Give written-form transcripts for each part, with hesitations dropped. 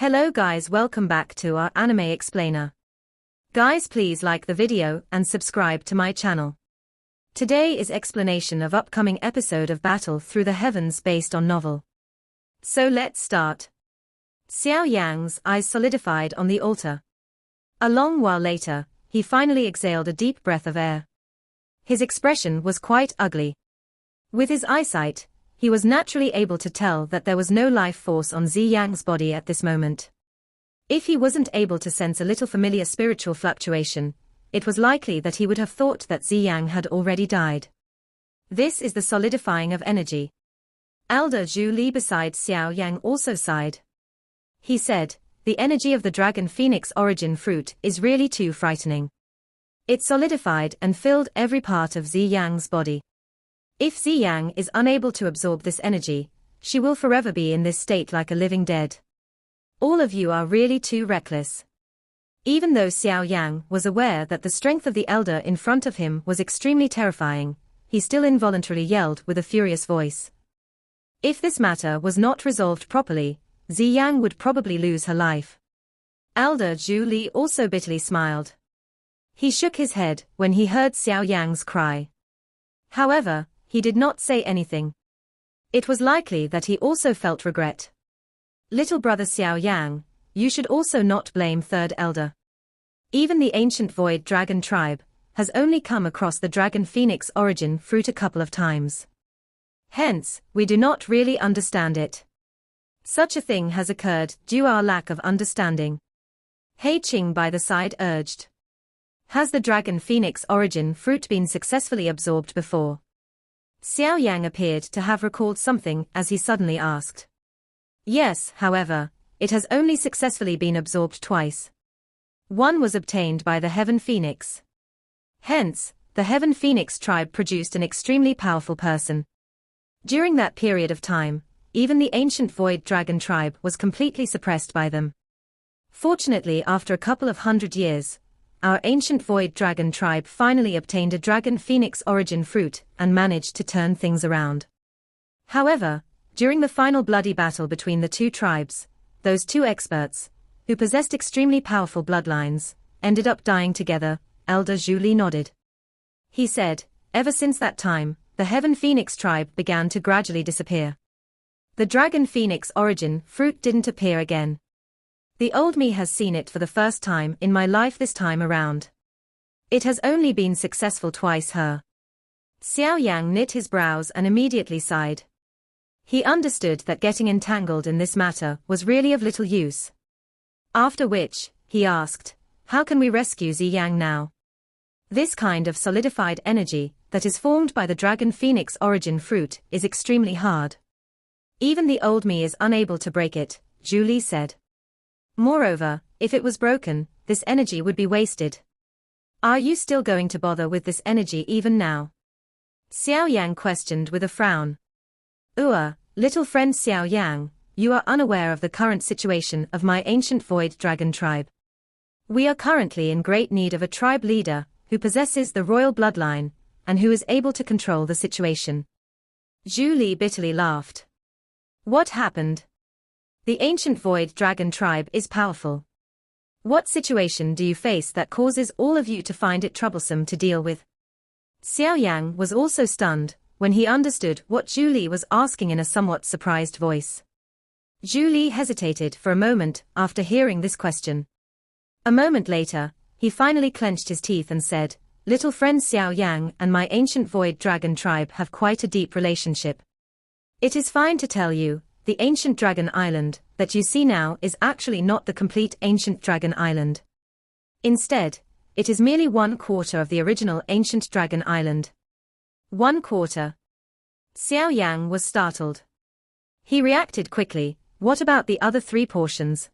Hello guys, welcome back to our anime explainer. Guys, please like the video and subscribe to my channel. Today is explanation of upcoming episode of Battle Through the Heavens based on novel. So let's start. Xiao Yan's eyes solidified on the altar. A long while later, he finally exhaled a deep breath of air. His expression was quite ugly. With his eyesight, he was naturally able to tell that there was no life force on Xiao Yan's body at this moment. If he wasn't able to sense a little familiar spiritual fluctuation, it was likely that he would have thought that Xiao Yan had already died. This is the solidifying of energy. Elder Zhu Li beside Xiao Yan also sighed. He said, "The energy of the dragon phoenix origin fruit is really too frightening. It solidified and filled every part of Xiao Yan's body. If Xiao Yan is unable to absorb this energy, she will forever be in this state like a living dead. All of you are really too reckless." Even though Xiao Yan was aware that the strength of the elder in front of him was extremely terrifying, he still involuntarily yelled with a furious voice. If this matter was not resolved properly, Xiao Yan would probably lose her life. Elder Zhu Li also bitterly smiled. He shook his head when he heard Xiao Yan's cry. However, he did not say anything. It was likely that he also felt regret. "Little brother Xiao Yan, you should also not blame Third Elder. Even the ancient Void Dragon tribe has only come across the Dragon Phoenix origin fruit a couple of times. Hence, we do not really understand it. Such a thing has occurred due our lack of understanding." Hei Qing by the side urged. "Has the Dragon Phoenix origin fruit been successfully absorbed before?" Xiao Yan appeared to have recalled something as he suddenly asked. "Yes, however, it has only successfully been absorbed twice. One was obtained by the Heaven Phoenix. Hence, the Heaven Phoenix tribe produced an extremely powerful person. During that period of time, even the ancient Void Dragon tribe was completely suppressed by them. Fortunately, after a couple of 100 years, our ancient Void Dragon tribe finally obtained a Dragon Phoenix origin fruit and managed to turn things around. However, during the final bloody battle between the two tribes, those two experts, who possessed extremely powerful bloodlines, ended up dying together." Elder Zhu Li nodded. He said, "Ever since that time, the Heaven Phoenix tribe began to gradually disappear. The Dragon Phoenix origin fruit didn't appear again. The old me has seen it for the first time in my life this time around. It has only been successful twice." Xiao Yan knit his brows and immediately sighed. He understood that getting entangled in this matter was really of little use. After which, he asked, "How can we rescue Xiao Yan now? This kind of solidified energy that is formed by the Dragon Phoenix origin fruit is extremely hard. Even the old me is unable to break it," Zhu Li said. "Moreover, if it was broken, this energy would be wasted. Are you still going to bother with this energy even now?" Xiao Yan questioned with a frown. Little friend Xiao Yan, you are unaware of the current situation of my ancient Void Dragon tribe. We are currently in great need of a tribe leader who possesses the royal bloodline and who is able to control the situation." Zhu Li bitterly laughed. "What happened? The ancient Void Dragon tribe is powerful. What situation do you face that causes all of you to find it troublesome to deal with?" Xiao Yan was also stunned when he understood what Zhu Li was asking in a somewhat surprised voice. Zhu Li hesitated for a moment after hearing this question. A moment later, he finally clenched his teeth and said, "Little friend Xiao Yan and my ancient Void Dragon tribe have quite a deep relationship. It is fine to tell you, the ancient Dragon Island that you see now is actually not the complete ancient Dragon Island. Instead, it is merely 1/4 of the original ancient Dragon Island." 1/4? Xiao Yan was startled. He reacted quickly, "What about the other 3 portions?"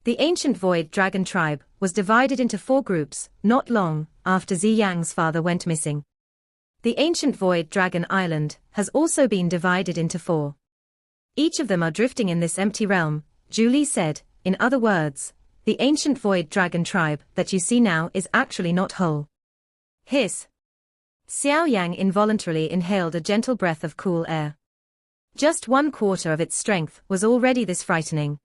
The ancient Void Dragon tribe was divided into 4 groups not long after Xiao Yan's father went missing. The ancient Void Dragon Island has also been divided into 4. Each of them are drifting in this empty realm," Zhu Li said. "In other words, the ancient Void Dragon tribe that you see now is actually not whole." Hiss. Xiao Yan involuntarily inhaled a gentle breath of cool air. Just 1/4 of its strength was already this frightening.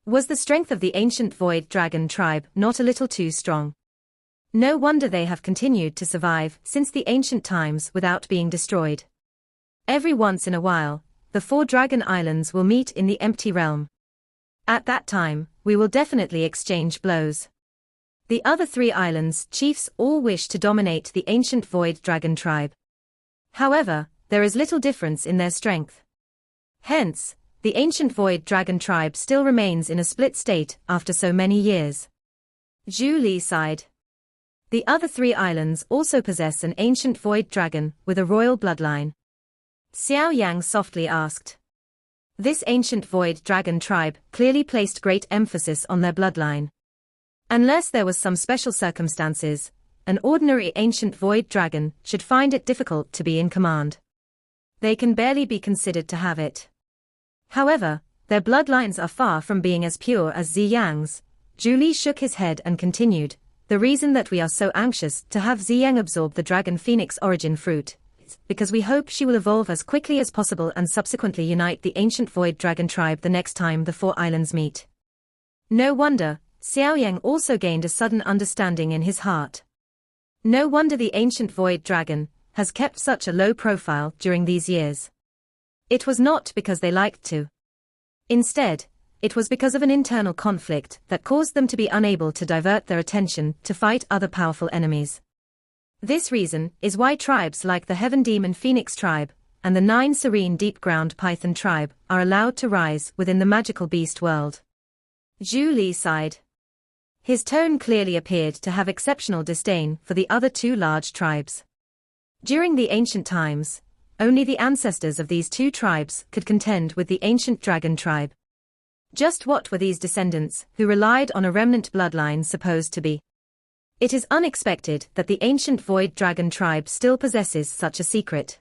Was the strength of the ancient void dragon tribe not a little too strong? No wonder they have continued to survive since the ancient times without being destroyed. Every once in a while, the 4 dragon islands will meet in the empty realm. At that time, we will definitely exchange blows. The other 3 islands' chiefs all wish to dominate the ancient void dragon tribe. However, there is little difference in their strength. Hence, the ancient void dragon tribe still remains in a split state after so many years. Zhu Li sighed. The other 3 islands also possess an ancient void dragon with a royal bloodline. Xiao Yan softly asked. This ancient void dragon tribe clearly placed great emphasis on their bloodline. Unless there was some special circumstances, an ordinary ancient void dragon should find it difficult to be in command. They can barely be considered to have it. However, their bloodlines are far from being as pure as Ziyang's. Zhu Li shook his head and continued, the reason that we are so anxious to have Ziyang absorb the dragon phoenix origin fruit is because we hope she will evolve as quickly as possible and subsequently unite the ancient void dragon tribe the next time the 4 islands meet. No wonder, Xiao Yan also gained a sudden understanding in his heart. No wonder the ancient void dragon has kept such a low profile during these years. It was not because they liked to. Instead, it was because of an internal conflict that caused them to be unable to divert their attention to fight other powerful enemies. This reason is why tribes like the Heaven Demon Phoenix tribe and the 9 Serene Deep Ground Python tribe are allowed to rise within the magical beast world. Zhu Li sighed. His tone clearly appeared to have exceptional disdain for the other 2 large tribes. During the ancient times, only the ancestors of these 2 tribes could contend with the ancient dragon tribe. Just what were these descendants who relied on a remnant bloodline supposed to be? It is unexpected that the ancient void dragon tribe still possesses such a secret.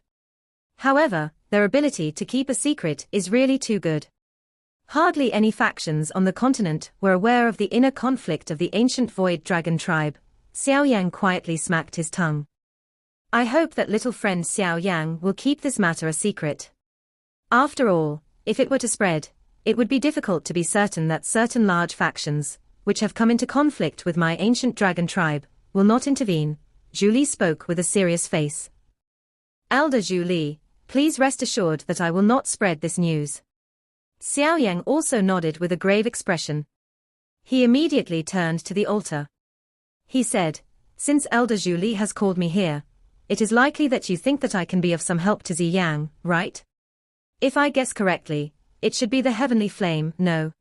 However, their ability to keep a secret is really too good. Hardly any factions on the continent were aware of the inner conflict of the ancient void dragon tribe. Xiao Yan quietly smacked his tongue. I hope that little friend Xiao Yan will keep this matter a secret. After all, if it were to spread, it would be difficult to be certain that certain large factions, which have come into conflict with my ancient dragon tribe, will not intervene. Zhu Li spoke with a serious face. Elder Zhu Li, please rest assured that I will not spread this news. Xiao Yan also nodded with a grave expression. He immediately turned to the altar. He said, since Elder Zhu Li has called me here, it is likely that you think that I can be of some help to Ziyang, right? If I guess correctly, it should be the heavenly flame, no?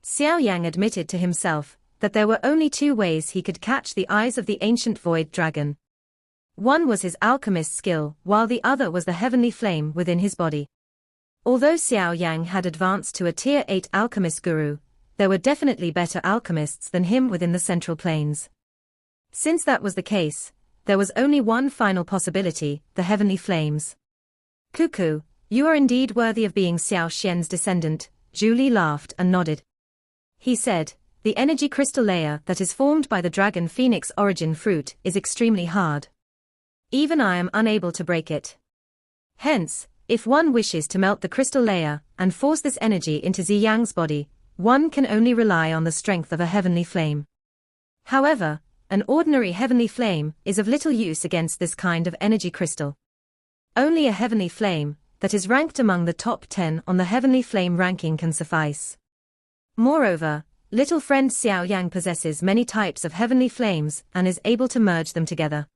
Xiao Yan admitted to himself that there were only 2 ways he could catch the eyes of the ancient void dragon. One was his alchemist skill, while the other was the heavenly flame within his body. Although Xiao Yan had advanced to a Tier 8 alchemist guru, there were definitely better alchemists than him within the Central Plains. Since that was the case, there was only one final possibility, the heavenly flames. Cuckoo, you are indeed worthy of being Xiao Xian's descendant. Zhu Li laughed and nodded. He said, the energy crystal layer that is formed by the dragon phoenix origin fruit is extremely hard. Even I am unable to break it. Hence, if one wishes to melt the crystal layer and force this energy into Ziyang's body, one can only rely on the strength of a heavenly flame. However, an ordinary heavenly flame is of little use against this kind of energy crystal. Only a heavenly flame that is ranked among the top 10 on the heavenly flame ranking can suffice. Moreover, little friend Xiao Yang possesses many types of heavenly flames and is able to merge them together.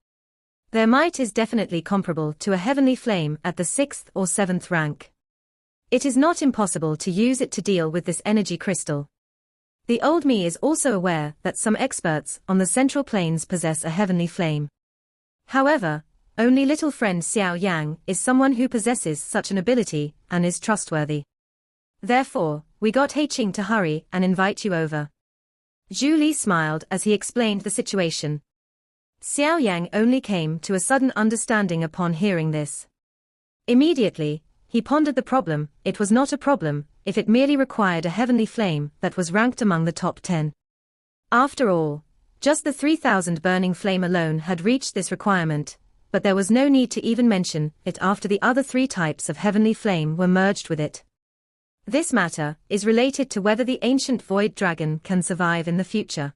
Their might is definitely comparable to a heavenly flame at the 6th or 7th rank. It is not impossible to use it to deal with this energy crystal. The old me is also aware that some experts on the Central Plains possess a heavenly flame. However, only little friend Xiao Yang is someone who possesses such an ability and is trustworthy. Therefore, we got He Qing to hurry and invite you over. Zhu Li smiled as he explained the situation. Xiao Yang only came to a sudden understanding upon hearing this. Immediately, he pondered the problem. It was not a problem if it merely required a heavenly flame that was ranked among the top 10. After all, just the 3,000 burning flame alone had reached this requirement, but there was no need to even mention it after the other 3 types of heavenly flame were merged with it. This matter is related to whether the ancient void dragon can survive in the future.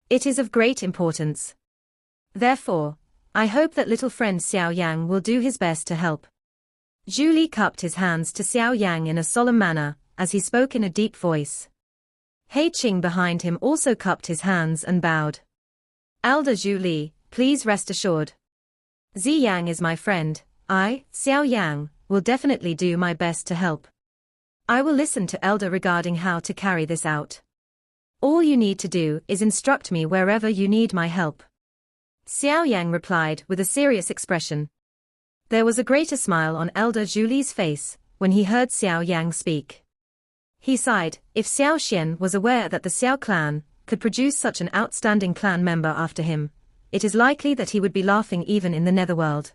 It is of great importance. Therefore, I hope that little friend Xiao Yang will do his best to help. Zhu Li cupped his hands to Xiao Yang in a solemn manner, as he spoke in a deep voice. He Qing behind him also cupped his hands and bowed. Elder Zhu Li, please rest assured. Zi Yang is my friend. I, Xiao Yang, will definitely do my best to help. I will listen to Elder regarding how to carry this out. All you need to do is instruct me wherever you need my help. Xiao Yang replied with a serious expression. There was a greater smile on Elder Zhu Li's face when he heard Xiao Yang speak. He sighed. If Xiao Xian was aware that the Xiao clan could produce such an outstanding clan member after him, it is likely that he would be laughing even in the netherworld.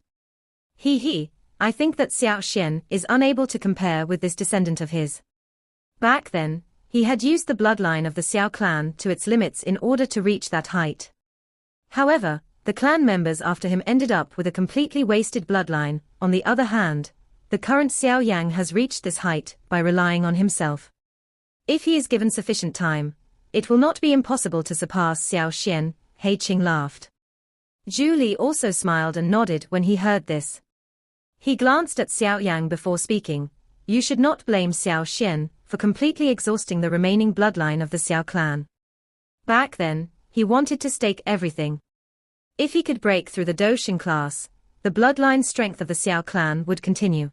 I think that Xiao Xian is unable to compare with this descendant of his. Back then, he had used the bloodline of the Xiao clan to its limits in order to reach that height. However, the clan members after him ended up with a completely wasted bloodline. On the other hand, the current Xiao Yang has reached this height by relying on himself. If he is given sufficient time, it will not be impossible to surpass Xiao Xian. He Qing laughed. Zhu Li also smiled and nodded when he heard this. He glanced at Xiao Yang before speaking. You should not blame Xiao Xian for completely exhausting the remaining bloodline of the Xiao clan. Back then, he wanted to stake everything. If he could break through the Doxing class, the bloodline strength of the Xiao clan would continue.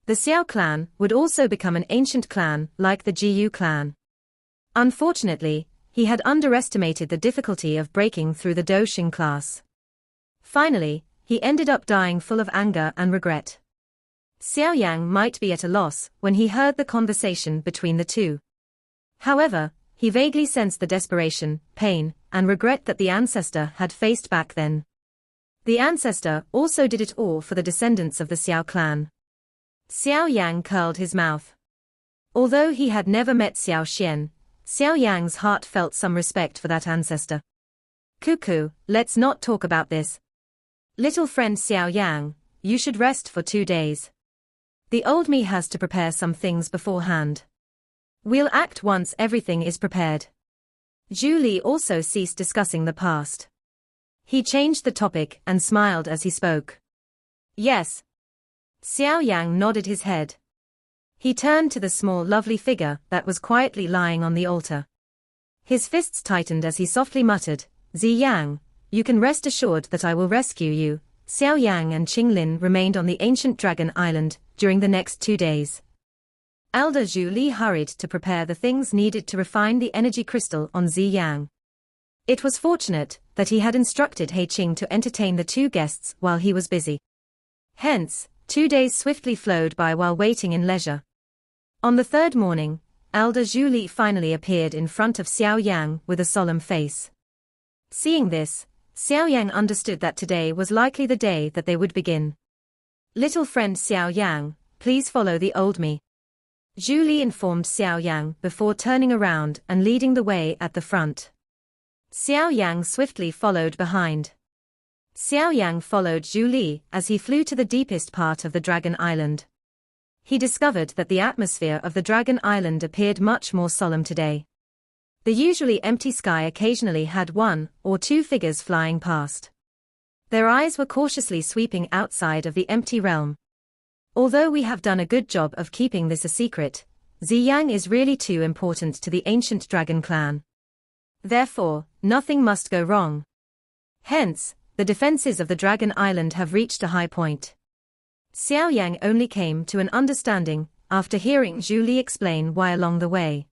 The Xiao clan would also become an ancient clan like the Jiyu clan. Unfortunately, he had underestimated the difficulty of breaking through the Doxing class. Finally, he ended up dying full of anger and regret. Xiao Yang might be at a loss when he heard the conversation between the two. However, he vaguely sensed the desperation, pain, and regret that the ancestor had faced back then. The ancestor also did it all for the descendants of the Xiao clan. Xiao Yang curled his mouth. Although he had never met Xiao Xian, Xiao Yang's heart felt some respect for that ancestor. Cuckoo, let's not talk about this. Little friend Xiao Yang, you should rest for 2 days. The old me has to prepare some things beforehand. We'll act once everything is prepared. Zhu Li also ceased discussing the past. He changed the topic and smiled as he spoke. Yes. Xiao Yang nodded his head. He turned to the small lovely figure that was quietly lying on the altar. His fists tightened as he softly muttered, Zi Yang, you can rest assured that I will rescue you. Xiao Yang and Qing Lin remained on the ancient dragon island during the next 2 days. Elder Zhu Li hurried to prepare the things needed to refine the energy crystal on Zi Yang. It was fortunate that he had instructed He Qing to entertain the 2 guests while he was busy. Hence, 2 days swiftly flowed by while waiting in leisure. On the 3rd morning, Elder Zhu Li finally appeared in front of Xiao Yang with a solemn face. Seeing this, Xiao Yang understood that today was likely the day that they would begin. Little friend Xiao Yang, please follow the old me. Zhu Li informed Xiao Yang before turning around and leading the way at the front. Xiao Yang swiftly followed behind. Xiao Yang followed Zhu Li as he flew to the deepest part of the Dragon Island. He discovered that the atmosphere of the Dragon Island appeared much more solemn today. The usually empty sky occasionally had 1 or 2 figures flying past. Their eyes were cautiously sweeping outside of the empty realm. Although we have done a good job of keeping this a secret, Zi Yang is really too important to the ancient dragon clan. Therefore, nothing must go wrong. Hence, the defenses of the Dragon Island have reached a high point. Xiao Yang only came to an understanding after hearing Zhu Li explain why along the way.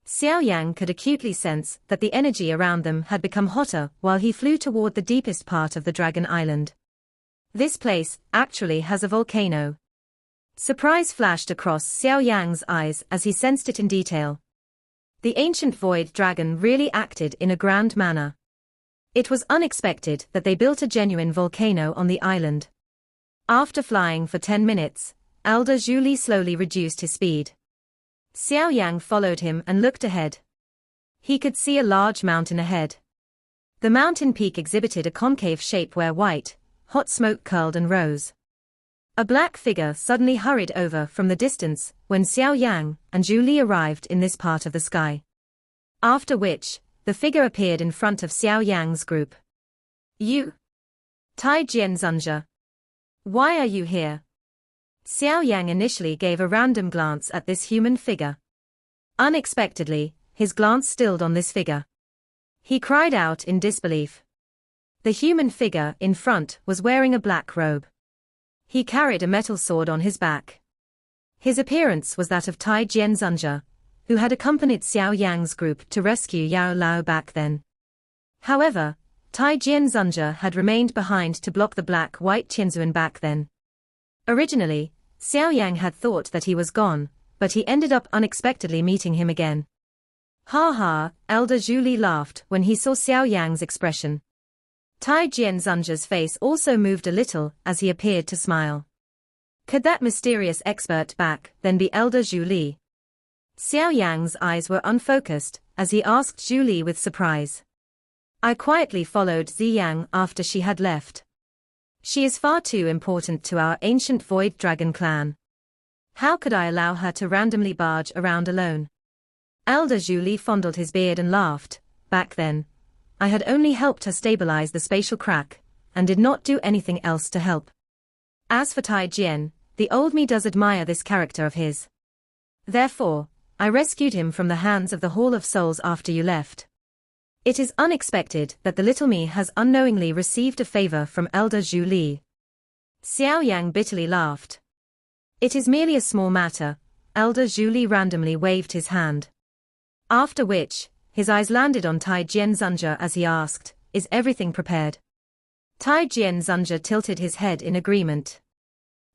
Xiao Yang could acutely sense that the energy around them had become hotter while he flew toward the deepest part of the Dragon Island. This place actually has a volcano. Surprise flashed across Xiao Yang's eyes as he sensed it in detail. The ancient void dragon really acted in a grand manner. It was unexpected that they built a genuine volcano on the island. After flying for 10 minutes, Elder Zhu Li slowly reduced his speed. Xiao Yang followed him and looked ahead. He could see a large mountain ahead. The mountain peak exhibited a concave shape where white, hot smoke curled and rose. A black figure suddenly hurried over from the distance when Xiao Yan and Zhu Li arrived in this part of the sky. After which, the figure appeared in front of Xiao Yan's group. You? Tai Jianzunja. Why are you here? Xiao Yang initially gave a random glance at this human figure. Unexpectedly, his glance stilled on this figure. He cried out in disbelief. The human figure in front was wearing a black robe. He carried a metal sword on his back. His appearance was that of Tai Jianzunja, who had accompanied Xiao Yang's group to rescue Yao Lao back then. However, Tai Jianzunja had remained behind to block the black-white Tianzuan back then. Originally, Xiao Yang had thought that he was gone, but he ended up unexpectedly meeting him again. Ha ha, Elder Zhu Li laughed when he saw Xiao Yang's expression. Tai Jianzunja's face also moved a little as he appeared to smile. Could that mysterious expert back then be Elder Zhu Li? Xiao Yang's eyes were unfocused as he asked Zhu Li with surprise. I quietly followed Zi Yang after she had left. She is far too important to our ancient Void Dragon clan. How could I allow her to randomly barge around alone? Elder Zhu Li fondled his beard and laughed. Back then, I had only helped her stabilize the spatial crack, and did not do anything else to help. As for Tai Jian, the old me does admire this character of his. Therefore, I rescued him from the hands of the Hall of Souls after you left. It is unexpected that the little me has unknowingly received a favor from Elder Zhu Li. Xiao Yang bitterly laughed. It is merely a small matter. Elder Zhu Li randomly waved his hand. After which, his eyes landed on Tai Jianzunja as he asked, is everything prepared? Tai Jianzunja tilted his head in agreement.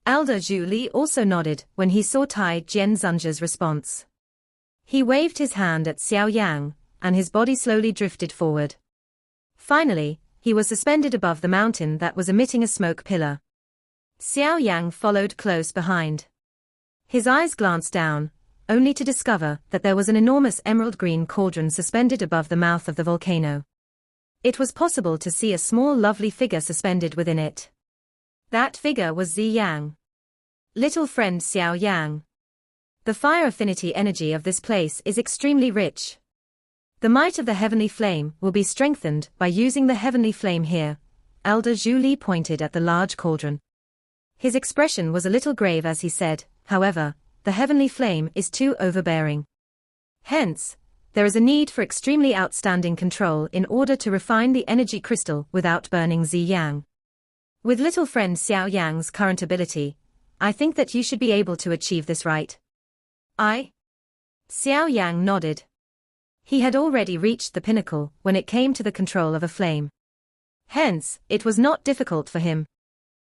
Elder Zhu Li also nodded when he saw Tai Jianzunja's response. He waved his hand at Xiao Yang, and his body slowly drifted forward. Finally, he was suspended above the mountain that was emitting a smoke pillar. Xiao Yang followed close behind. His eyes glanced down, only to discover that there was an enormous emerald green cauldron suspended above the mouth of the volcano. It was possible to see a small lovely figure suspended within it. That figure was Zi Yang. Little friend Xiao Yang. The fire affinity energy of this place is extremely rich. The might of the heavenly flame will be strengthened by using the heavenly flame here. Elder Zhu Li pointed at the large cauldron. His expression was a little grave as he said, however, the heavenly flame is too overbearing. Hence, there is a need for extremely outstanding control in order to refine the energy crystal without burning Zi Yang. With little friend Xiao Yang's current ability, I think that you should be able to achieve this, right? Xiao Yang nodded. He had already reached the pinnacle when it came to the control of a flame. Hence, it was not difficult for him.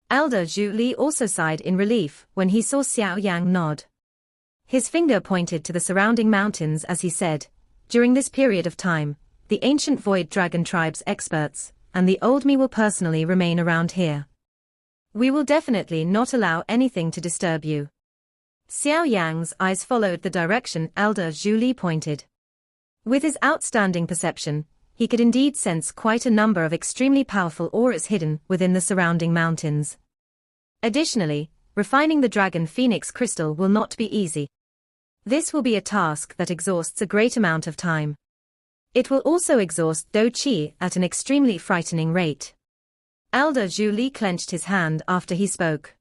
Elder Zhu Li also sighed in relief when he saw Xiao Yang nod. His finger pointed to the surrounding mountains as he said, during this period of time, the ancient Void Dragon tribe's experts, and the old me will personally remain around here. We will definitely not allow anything to disturb you. Xiao Yang's eyes followed the direction Elder Zhu Li pointed. With his outstanding perception, he could indeed sense quite a number of extremely powerful auras hidden within the surrounding mountains. Additionally, refining the Dragon Phoenix crystal will not be easy. This will be a task that exhausts a great amount of time. It will also exhaust Do Qi at an extremely frightening rate. Elder Zhu Li clenched his hand after he spoke.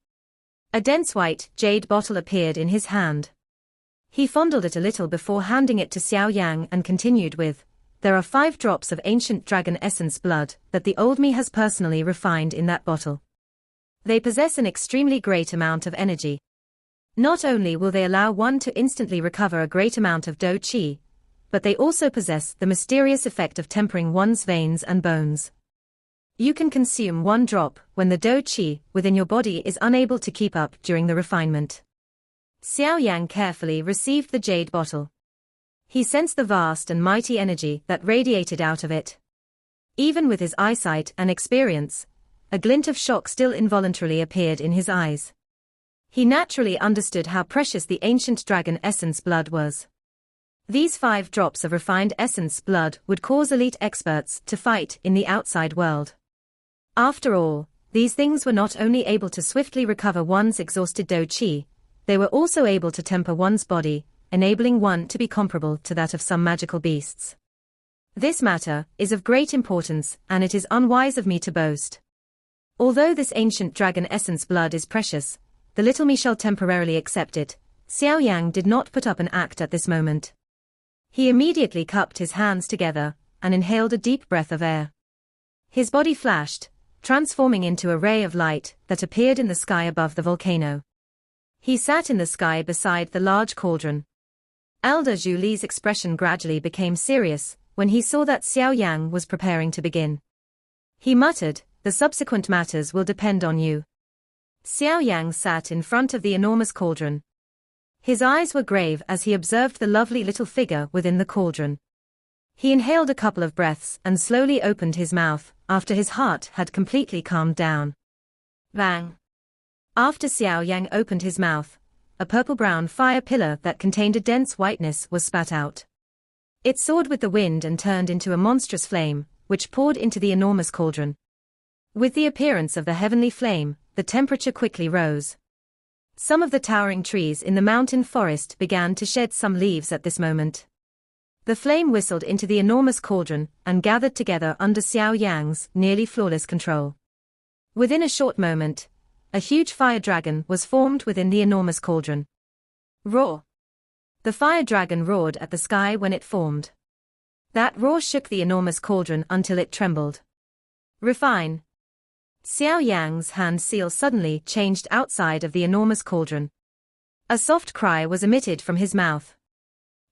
A dense white jade bottle appeared in his hand. He fondled it a little before handing it to Xiao Yang and continued with, there are 5 drops of ancient dragon essence blood that the old me has personally refined in that bottle. They possess an extremely great amount of energy. Not only will they allow one to instantly recover a great amount of Do Qi, but they also possess the mysterious effect of tempering one's veins and bones. You can consume 1 drop when the Do Qi within your body is unable to keep up during the refinement. Xiao Yang carefully received the jade bottle. He sensed the vast and mighty energy that radiated out of it. Even with his eyesight and experience, a glint of shock still involuntarily appeared in his eyes. He naturally understood how precious the ancient dragon essence blood was. These 5 drops of refined essence blood would cause elite experts to fight in the outside world. After all, these things were not only able to swiftly recover one's exhausted do qi, they were also able to temper one's body, enabling one to be comparable to that of some magical beasts. This matter is of great importance, and it is unwise of me to boast. Although this ancient dragon essence blood is precious, the little me shall temporarily accept it. Xiao Yan did not put up an act at this moment. He immediately cupped his hands together, and inhaled a deep breath of air. His body flashed, transforming into a ray of light that appeared in the sky above the volcano. He sat in the sky beside the large cauldron. Elder Zhu Li's expression gradually became serious when he saw that Xiao Yan was preparing to begin. He muttered, "The subsequent matters will depend on you." Xiao Yan sat in front of the enormous cauldron. His eyes were grave as he observed the lovely little figure within the cauldron. He inhaled a couple of breaths and slowly opened his mouth, after his heart had completely calmed down. Bang! After Xiao Yang opened his mouth, a purple-brown fire pillar that contained a dense whiteness was spat out. It soared with the wind and turned into a monstrous flame, which poured into the enormous cauldron. With the appearance of the heavenly flame, the temperature quickly rose. Some of the towering trees in the mountain forest began to shed some leaves at this moment. The flame whistled into the enormous cauldron and gathered together under Xiao Yang's nearly flawless control. Within a short moment, a huge fire dragon was formed within the enormous cauldron. Roar! The fire dragon roared at the sky when it formed. That roar shook the enormous cauldron until it trembled. Refine! Xiao Yang's hand seal suddenly changed outside of the enormous cauldron. A soft cry was emitted from his mouth.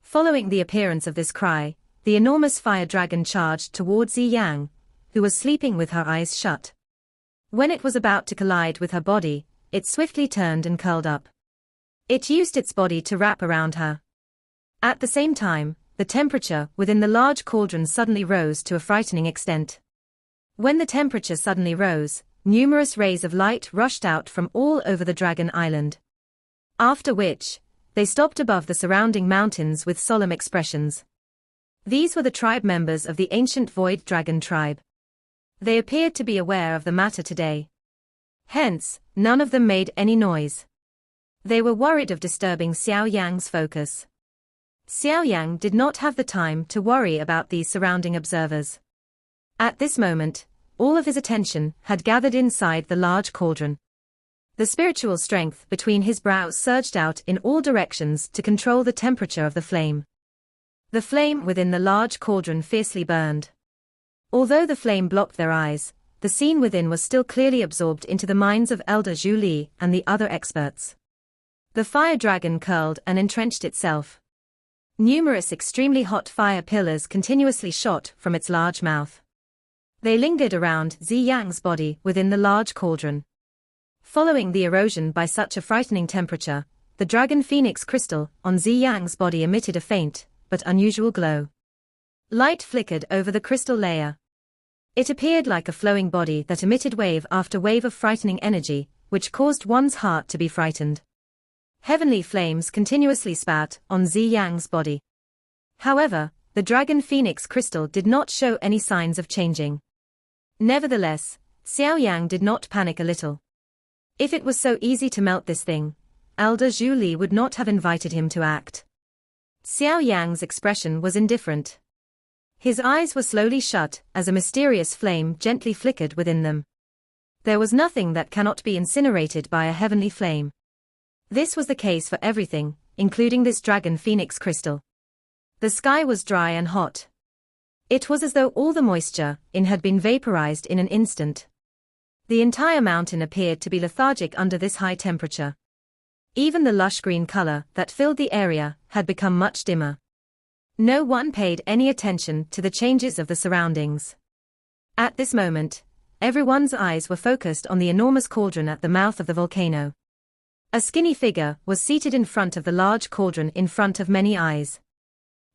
Following the appearance of this cry, the enormous fire dragon charged toward Zi Yang, who was sleeping with her eyes shut. When it was about to collide with her body, it swiftly turned and curled up. It used its body to wrap around her. At the same time, the temperature within the large cauldron suddenly rose to a frightening extent. When the temperature suddenly rose, numerous rays of light rushed out from all over the Dragon Island. After which, they stopped above the surrounding mountains with solemn expressions. These were the tribe members of the ancient Void Dragon tribe. They appeared to be aware of the matter today. Hence, none of them made any noise. They were worried of disturbing Xiao Yang's focus. Xiao Yang did not have the time to worry about these surrounding observers. At this moment, all of his attention had gathered inside the large cauldron. The spiritual strength between his brows surged out in all directions to control the temperature of the flame. The flame within the large cauldron fiercely burned. Although the flame blocked their eyes, the scene within was still clearly absorbed into the minds of Elder Zhu Li and the other experts. The fire dragon curled and entrenched itself. Numerous extremely hot fire pillars continuously shot from its large mouth. They lingered around Zi Yang's body within the large cauldron. Following the erosion by such a frightening temperature, the dragon phoenix crystal on Zi Yang's body emitted a faint, but unusual glow. Light flickered over the crystal layer. It appeared like a flowing body that emitted wave after wave of frightening energy, which caused one's heart to be frightened. Heavenly flames continuously spat on Zi Yang's body. However, the dragon phoenix crystal did not show any signs of changing. Nevertheless, Xiao Yang did not panic a little. If it was so easy to melt this thing, Elder Zhu Li would not have invited him to act. Xiao Yang's expression was indifferent. His eyes were slowly shut as a mysterious flame gently flickered within them. There was nothing that cannot be incinerated by a heavenly flame. This was the case for everything, including this dragon phoenix crystal. The sky was dry and hot. It was as though all the moisture in had been vaporized in an instant. The entire mountain appeared to be lethargic under this high temperature. Even the lush green color that filled the area had become much dimmer. No one paid any attention to the changes of the surroundings. At this moment, everyone's eyes were focused on the enormous cauldron at the mouth of the volcano. A skinny figure was seated in front of the large cauldron in front of many eyes.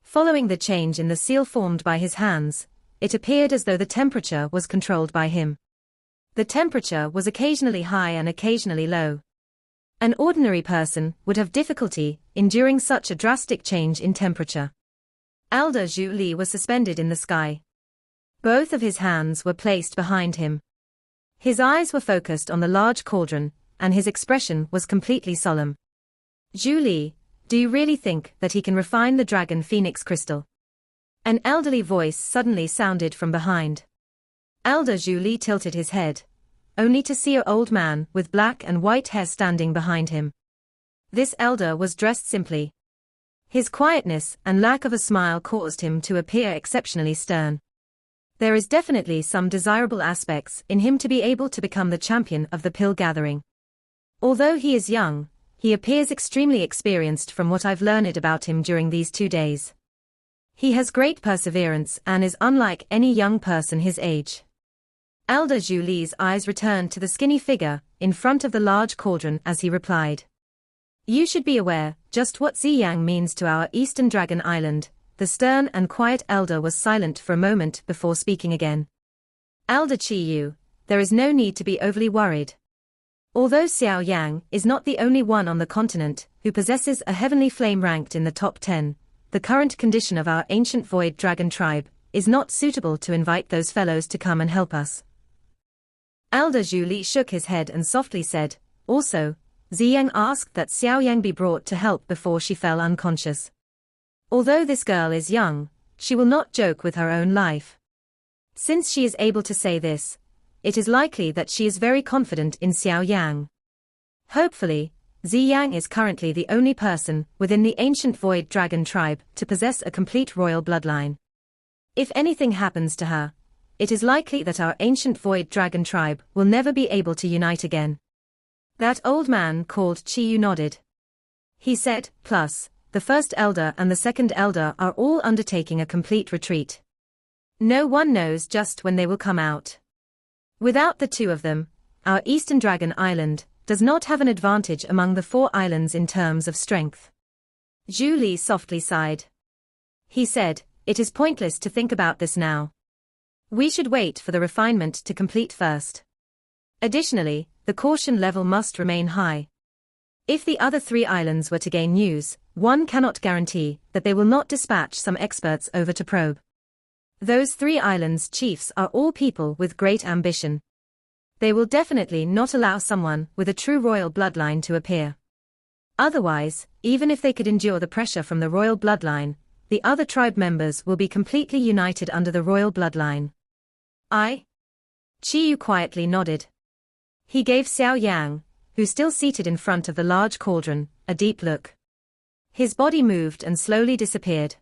Following the change in the seal formed by his hands, it appeared as though the temperature was controlled by him. The temperature was occasionally high and occasionally low. An ordinary person would have difficulty enduring such a drastic change in temperature. Elder Zhu Li was suspended in the sky. Both of his hands were placed behind him. His eyes were focused on the large cauldron, and his expression was completely solemn. Zhu Li, do you really think that he can refine the dragon phoenix crystal? An elderly voice suddenly sounded from behind. Elder Zhu Li tilted his head, only to see an old man with black and white hair standing behind him. This elder was dressed simply. His quietness and lack of a smile caused him to appear exceptionally stern. There is definitely some desirable aspects in him to be able to become the champion of the pill gathering. Although he is young, he appears extremely experienced from what I've learned about him during these 2 days. He has great perseverance and is unlike any young person his age. Elder Zhu Li's eyes returned to the skinny figure in front of the large cauldron as he replied. You should be aware just what Xiao means to our Eastern Dragon Island. The stern and quiet elder was silent for a moment before speaking again. Elder Qiyu, there is no need to be overly worried. Although Xiao Yan is not the only one on the continent who possesses a heavenly flame ranked in the top 10, the current condition of our ancient void dragon tribe is not suitable to invite those fellows to come and help us. Elder Zhu Li shook his head and softly said, also, Ziyang asked that Xiao Yang be brought to help before she fell unconscious. Although this girl is young, she will not joke with her own life. Since she is able to say this, it is likely that she is very confident in Xiao Yang. Hopefully, Ziyang is currently the only person within the ancient void dragon tribe to possess a complete royal bloodline. If anything happens to her, it is likely that our ancient void dragon tribe will never be able to unite again. That old man called Qiyu nodded. He said, plus, the first elder and the second elder are all undertaking a complete retreat. No one knows just when they will come out. Without the 2 of them, our Eastern Dragon Island does not have an advantage among the 4 islands in terms of strength. Zhu Li softly sighed. He said, it is pointless to think about this now. We should wait for the refinement to complete first. Additionally, the caution level must remain high. If the other 3 islands were to gain news, one cannot guarantee that they will not dispatch some experts over to probe. Those 3 islands' chiefs are all people with great ambition. They will definitely not allow someone with a true royal bloodline to appear. Otherwise, even if they could endure the pressure from the royal bloodline, the other tribe members will be completely united under the royal bloodline. Qiyu quietly nodded. He gave Xiao Yang, who still seated in front of the large cauldron, a deep look. His body moved and slowly disappeared.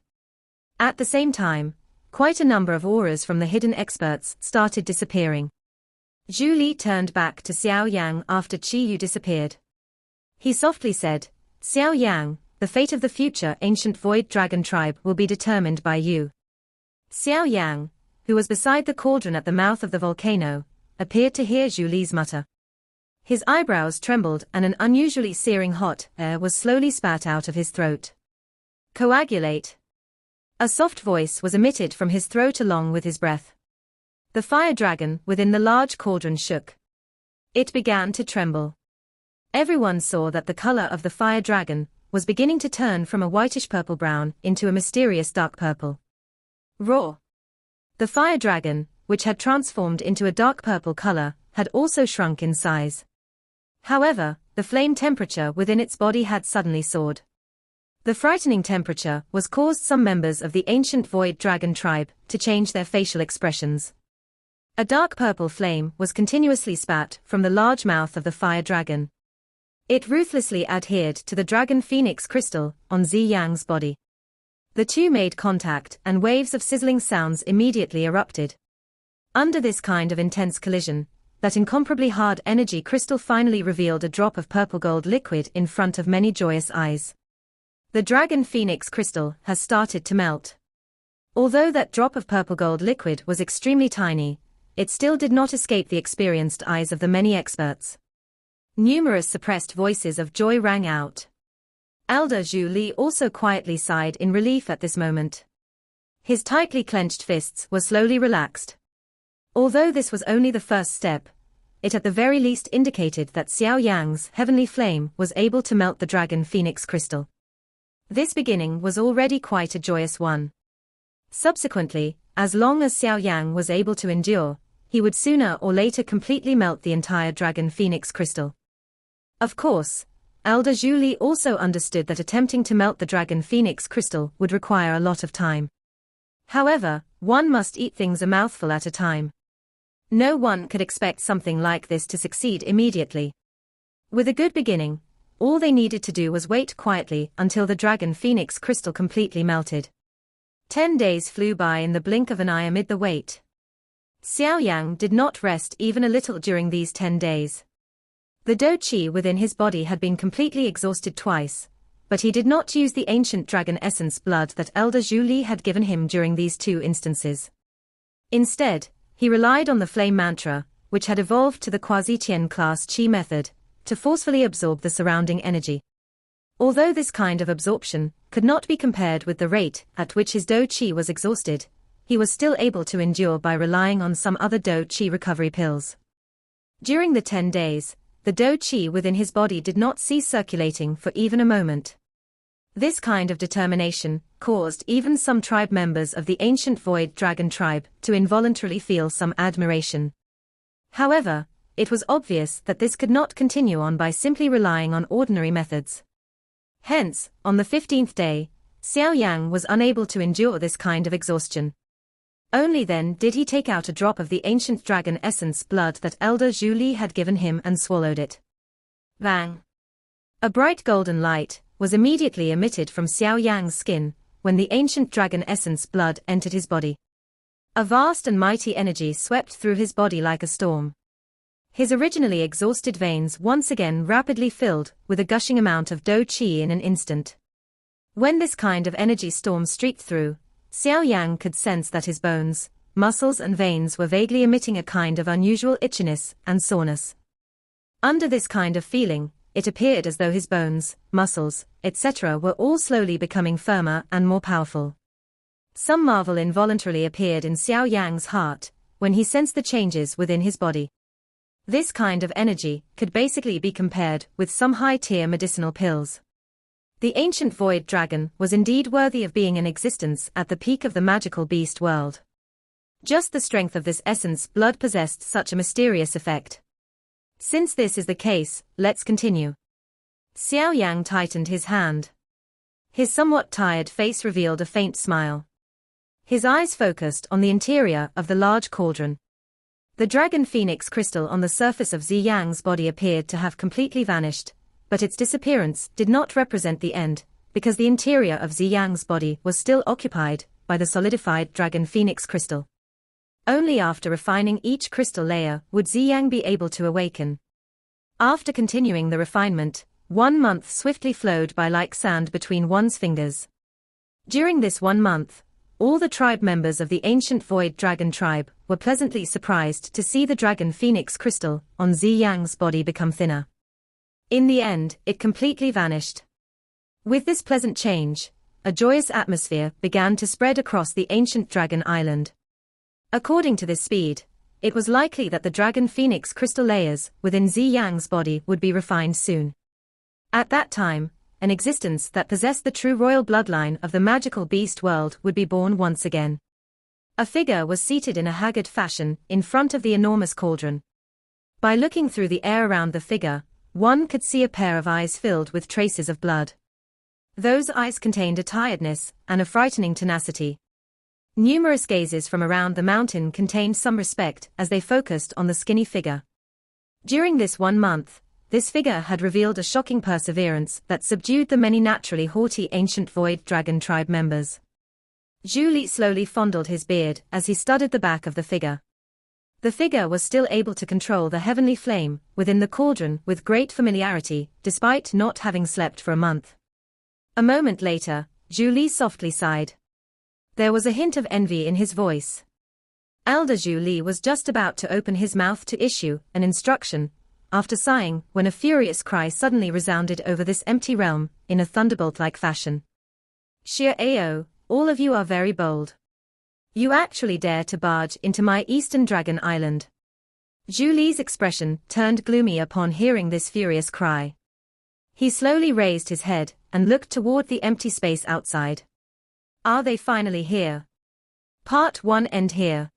At the same time, quite a number of auras from the hidden experts started disappearing. Zhu Li turned back to Xiao Yang after Qiyu disappeared. He softly said, Xiao Yang, the fate of the future ancient void dragon tribe will be determined by you. Xiao Yang, who was beside the cauldron at the mouth of the volcano, appeared to hear Zhu Li's mutter. His eyebrows trembled and an unusually searing hot air was slowly spat out of his throat. Coagulate. A soft voice was emitted from his throat along with his breath. The fire dragon within the large cauldron shook. It began to tremble. Everyone saw that the color of the fire dragon was beginning to turn from a whitish purple-brown into a mysterious dark purple. Roar! The fire dragon, which had transformed into a dark purple color, had also shrunk in size. However, the flame temperature within its body had suddenly soared. The frightening temperature was caused some members of the ancient void dragon tribe to change their facial expressions. A dark purple flame was continuously spat from the large mouth of the fire dragon. It ruthlessly adhered to the dragon phoenix crystal on Ziyang's body. The 2 made contact and waves of sizzling sounds immediately erupted. Under this kind of intense collision, that incomparably hard energy crystal finally revealed a drop of purple gold liquid in front of many joyous eyes. The dragon phoenix crystal has started to melt. Although that drop of purple gold liquid was extremely tiny, it still did not escape the experienced eyes of the many experts. Numerous suppressed voices of joy rang out. Elder Zhu Li also quietly sighed in relief at this moment. His tightly clenched fists were slowly relaxed. Although this was only the first step, it at the very least indicated that Xiao Yang's heavenly flame was able to melt the dragon phoenix crystal. This beginning was already quite a joyous one. Subsequently, as long as Xiao Yang was able to endure, he would sooner or later completely melt the entire dragon phoenix crystal. Of course, Elder Zhu Li also understood that attempting to melt the dragon phoenix crystal would require a lot of time. However, one must eat things a mouthful at a time. No one could expect something like this to succeed immediately. With a good beginning, all they needed to do was wait quietly until the dragon phoenix crystal completely melted. 10 days flew by in the blink of an eye amid the wait. Xiao Yan did not rest even a little during these 10 days. The dou qi within his body had been completely exhausted twice, but he did not use the ancient dragon essence blood that Elder Zhu Li had given him during these 2 instances. Instead, he relied on the flame mantra, which had evolved to the quasi-Tian class qi method, to forcefully absorb the surrounding energy. Although this kind of absorption could not be compared with the rate at which his dou qi was exhausted, he was still able to endure by relying on some other dou qi recovery pills. During the 10 days, the dou qi within his body did not cease circulating for even a moment. This kind of determination caused even some tribe members of the ancient Void Dragon tribe to involuntarily feel some admiration. However, it was obvious that this could not continue on by simply relying on ordinary methods. Hence, on the 15th day, Xiao Yan was unable to endure this kind of exhaustion. Only then did he take out a drop of the ancient dragon essence blood that Elder Zhu Li had given him and swallowed it. Bang! A bright golden light was immediately emitted from Xiao Yan's skin when the ancient dragon essence blood entered his body. A vast and mighty energy swept through his body like a storm. His originally exhausted veins once again rapidly filled with a gushing amount of dou qi in an instant. When this kind of energy storm streaked through, Xiao Yan could sense that his bones, muscles and veins were vaguely emitting a kind of unusual itchiness and soreness. Under this kind of feeling, it appeared as though his bones, muscles, etc. were all slowly becoming firmer and more powerful. Some marvel involuntarily appeared in Xiao Yan's heart when he sensed the changes within his body. This kind of energy could basically be compared with some high-tier medicinal pills. The ancient void dragon was indeed worthy of being in existence at the peak of the magical beast world. Just the strength of this essence blood possessed such a mysterious effect. Since this is the case, let's continue. Xiao Yan tightened his hand. His somewhat tired face revealed a faint smile. His eyes focused on the interior of the large cauldron. The dragon phoenix crystal on the surface of Ziyang's body appeared to have completely vanished, but its disappearance did not represent the end, because the interior of Ziyang's body was still occupied by the solidified dragon phoenix crystal. Only after refining each crystal layer would Ziyang be able to awaken. After continuing the refinement, 1 month swiftly flowed by like sand between one's fingers. During this 1 month, all the tribe members of the ancient Void Dragon tribe were pleasantly surprised to see the dragon phoenix crystal on Ziyang's body become thinner. In the end, it completely vanished. With this pleasant change, a joyous atmosphere began to spread across the ancient dragon island. According to this speed, it was likely that the dragon phoenix crystal layers within Ziyang's body would be refined soon. At that time, an existence that possessed the true royal bloodline of the magical beast world would be born once again. A figure was seated in a haggard fashion in front of the enormous cauldron. By looking through the air around the figure, one could see a pair of eyes filled with traces of blood. Those eyes contained a tiredness and a frightening tenacity. Numerous gazes from around the mountain contained some respect as they focused on the skinny figure. During this 1 month, this figure had revealed a shocking perseverance that subdued the many naturally haughty ancient Void Dragon tribe members. Zhu Li slowly fondled his beard as he studied the back of the figure. The figure was still able to control the heavenly flame within the cauldron with great familiarity, despite not having slept for a month. A moment later, Zhu Li softly sighed. There was a hint of envy in his voice. Elder Zhu Li was just about to open his mouth to issue an instruction, after sighing, when a furious cry suddenly resounded over this empty realm, in a thunderbolt-like fashion. Xia Ao, all of you are very bold. You actually dare to barge into my Eastern Dragon Island. Zhu Li's expression turned gloomy upon hearing this furious cry. He slowly raised his head and looked toward the empty space outside. Are they finally here? Part 1 end here.